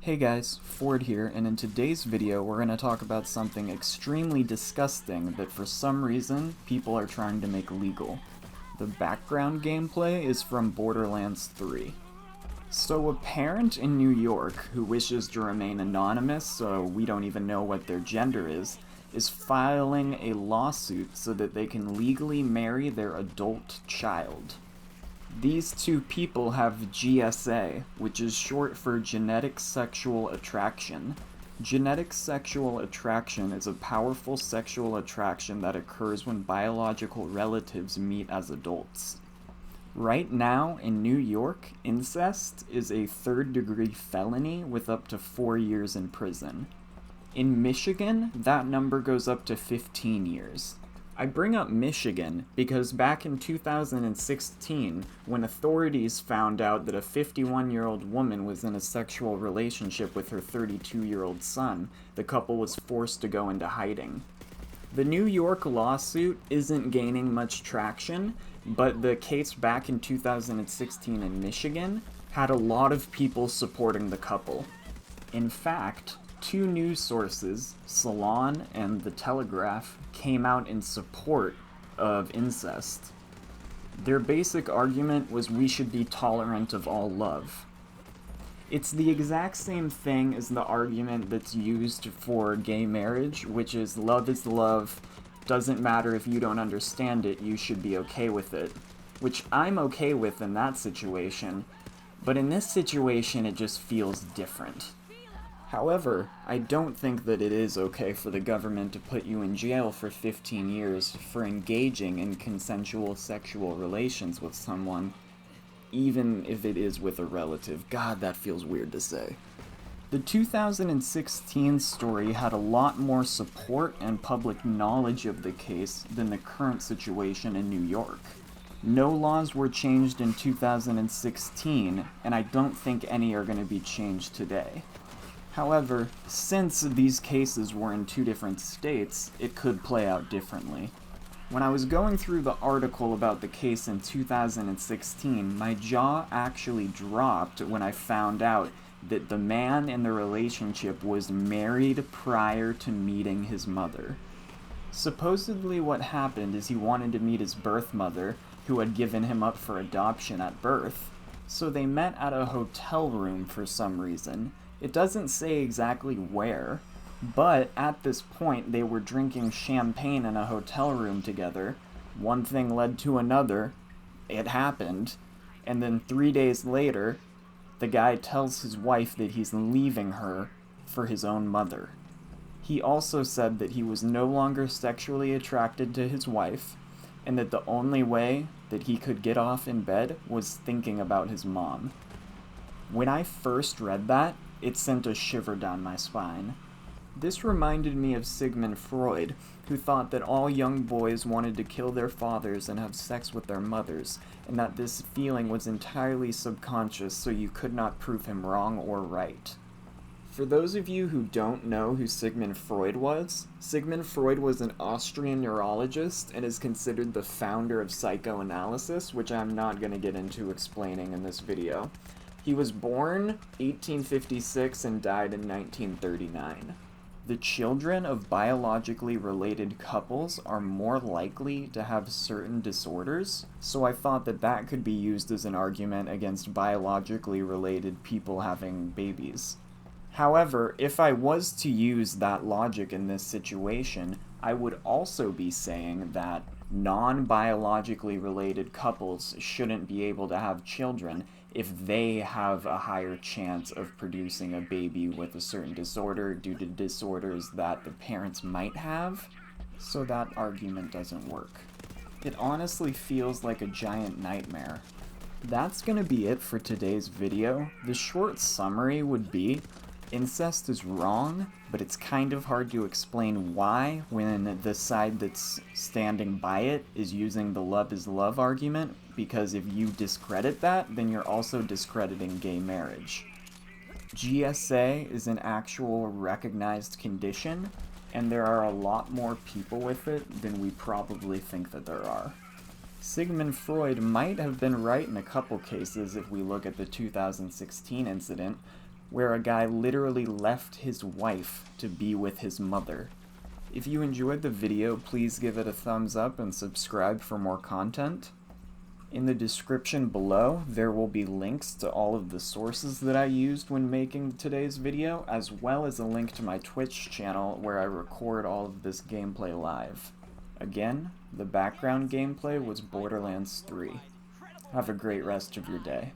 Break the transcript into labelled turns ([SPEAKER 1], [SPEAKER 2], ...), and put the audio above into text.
[SPEAKER 1] Hey guys, Ford here, and in today's video we're going to talk about something extremely disgusting that for some reason people are trying to make legal. The background gameplay is from Borderlands 3. So a parent in New York who wishes to remain anonymous, so we don't even know what their gender is filing a lawsuit so that they can legally marry their adult child. These two people have GSA, which is short for Genetic Sexual Attraction. Genetic sexual attraction is a powerful sexual attraction that occurs when biological relatives meet as adults. Right now, in New York, incest is a third-degree felony with up to 4 years in prison. In Michigan, that number goes up to 15 years. I bring up Michigan because back in 2016, when authorities found out that a 51-year-old woman was in a sexual relationship with her 32-year-old son, the couple was forced to go into hiding. The New York lawsuit isn't gaining much traction, but the case back in 2016 in Michigan had a lot of people supporting the couple. In fact, two news sources, Salon and The Telegraph, came out in support of incest. Their basic argument was we should be tolerant of all love. It's the exact same thing as the argument that's used for gay marriage, which is love, doesn't matter if you don't understand it, you should be okay with it. Which I'm okay with in that situation, but in this situation it just feels different. However, I don't think that it is okay for the government to put you in jail for 15 years for engaging in consensual sexual relations with someone, even if it is with a relative. God, that feels weird to say. The 2016 story had a lot more support and public knowledge of the case than the current situation in New York. No laws were changed in 2016, and I don't think any are going to be changed today. However, since these cases were in two different states, it could play out differently. When I was going through the article about the case in 2016, my jaw actually dropped when I found out that the man in the relationship was married prior to meeting his mother. Supposedly what happened is he wanted to meet his birth mother, who had given him up for adoption at birth, so they met at a hotel room for some reason. It doesn't say exactly where, but at this point they were drinking champagne in a hotel room together. One thing led to another, it happened, and then 3 days later, the guy tells his wife that he's leaving her for his own mother. He also said that he was no longer sexually attracted to his wife, and that the only way that he could get off in bed was thinking about his mom. When I first read that, it sent a shiver down my spine. This reminded me of Sigmund Freud, who thought that all young boys wanted to kill their fathers and have sex with their mothers, and that this feeling was entirely subconscious, so you could not prove him wrong or right. For those of you who don't know who Sigmund Freud was an Austrian neurologist and is considered the founder of psychoanalysis, which I'm not going to get into explaining in this video. He was born 1856 and died in 1939. The children of biologically related couples are more likely to have certain disorders, so I thought that that could be used as an argument against biologically related people having babies. However, if I was to use that logic in this situation, I would also be saying that non-biologically related couples shouldn't be able to have children if they have a higher chance of producing a baby with a certain disorder due to disorders that the parents might have, so that argument doesn't work. It honestly feels like a giant nightmare. That's gonna be it for today's video. The short summary would be, incest is wrong, but it's kind of hard to explain why when the side that's standing by it is using the love is love argument, because if you discredit that, then you're also discrediting gay marriage. GSA is an actual recognized condition, and there are a lot more people with it than we probably think that there are. Sigmund Freud might have been right in a couple cases if we look at the 2016 incident, where a guy literally left his wife to be with his mother. If you enjoyed the video, please give it a thumbs up and subscribe for more content. In the description below, there will be links to all of the sources that I used when making today's video, as well as a link to my Twitch channel where I record all of this gameplay live. Again, the background gameplay was Borderlands 3. Have a great rest of your day.